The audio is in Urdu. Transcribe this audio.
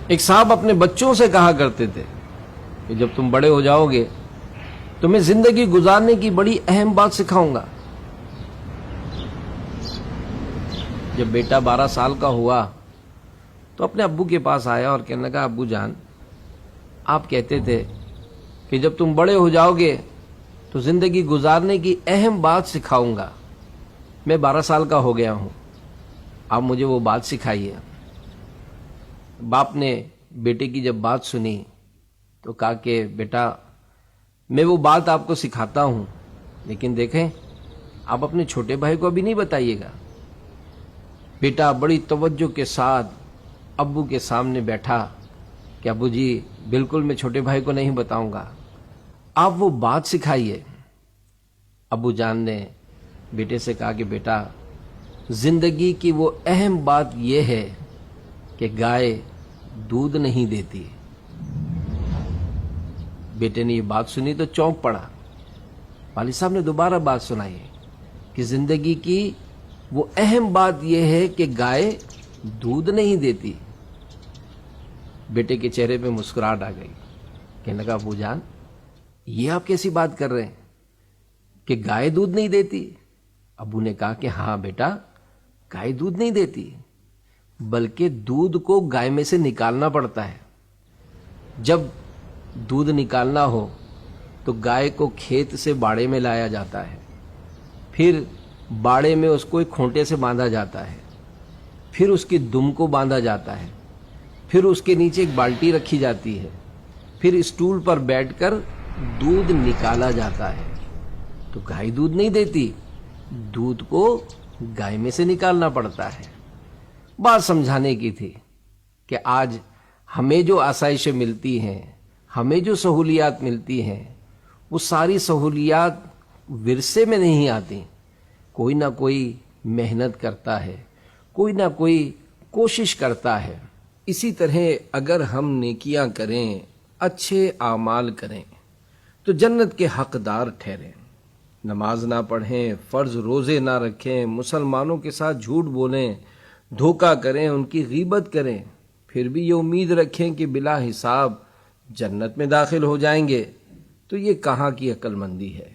ایک صاحب اپنے بچوں سے کہا کرتے تھے کہ جب تم بڑے ہو جاؤ گے تمہیں زندگی گزارنے کی بڑی اہم بات سکھاؤں گا۔ جب بیٹا 12 سال کا ہوا تو اپنے ابو کے پاس آیا اور کہنے لگا، ابو جان، آپ کہتے تھے کہ جب تم بڑے ہو جاؤ گے تو زندگی گزارنے کی اہم بات سکھاؤں گا۔ میں 12 سال کا ہو گیا ہوں، آپ مجھے وہ بات سکھائیے۔ باپ نے بیٹے کی جب بات سنی تو کہا کہ بیٹا، میں وہ بات آپ کو سکھاتا ہوں، لیکن دیکھیں آپ اپنے چھوٹے بھائی کو ابھی نہیں بتائیے گا۔ بیٹا بڑی توجہ کے ساتھ ابو کے سامنے بیٹھا کہ ابو جی بالکل میں چھوٹے بھائی کو نہیں بتاؤں گا، آپ وہ بات سکھائیے۔ ابو جان نے بیٹے سے کہا کہ بیٹا، زندگی کی وہ اہم بات یہ ہے کہ گائے دودھ نہیں دیتی۔ بیٹے نے یہ بات سنی تو چونک پڑا۔ والد صاحب نے دوبارہ بات سنائی کہ زندگی کی وہ اہم بات یہ ہے کہ گائے دودھ نہیں دیتی۔ بیٹے کے چہرے پہ مسکراہٹ آ گئی، کہنے لگا، ابو جان یہ آپ کیسی بات کر رہے ہیں کہ گائے دودھ نہیں دیتی؟ ابو نے کہا کہ ہاں بیٹا، گائے دودھ نہیں دیتی، بلکہ دودھ کو گائے میں سے نکالنا پڑتا ہے۔ جب دودھ نکالنا ہو تو گائے کو کھیت سے باڑے میں لایا جاتا ہے، پھر باڑے میں اس کو ایک کھونٹے سے باندھا جاتا ہے، پھر اس کی دم کو باندھا جاتا ہے، پھر اس کے نیچے ایک بالٹی رکھی جاتی ہے، پھر اسٹول پر بیٹھ کر دودھ نکالا جاتا ہے۔ تو گائے دودھ نہیں دیتی، دودھ کو گائے میں سے نکالنا پڑتا ہے۔ بات سمجھانے کی تھی کہ آج ہمیں جو آسائشیں ملتی ہیں، ہمیں جو سہولیات ملتی ہیں، وہ ساری سہولیات ورثے میں نہیں آتی۔ کوئی نہ کوئی محنت کرتا ہے، کوئی نہ کوئی کوشش کرتا ہے۔ اسی طرح اگر ہم نیکیاں کریں، اچھے اعمال کریں تو جنت کے حقدار ٹھہریں۔ نماز نہ پڑھیں، فرض روزے نہ رکھیں، مسلمانوں کے ساتھ جھوٹ بولیں، دھوکہ کریں، ان کی غیبت کریں، پھر بھی یہ امید رکھیں کہ بلا حساب جنت میں داخل ہو جائیں گے، تو یہ کہاں کی عقل مندی ہے؟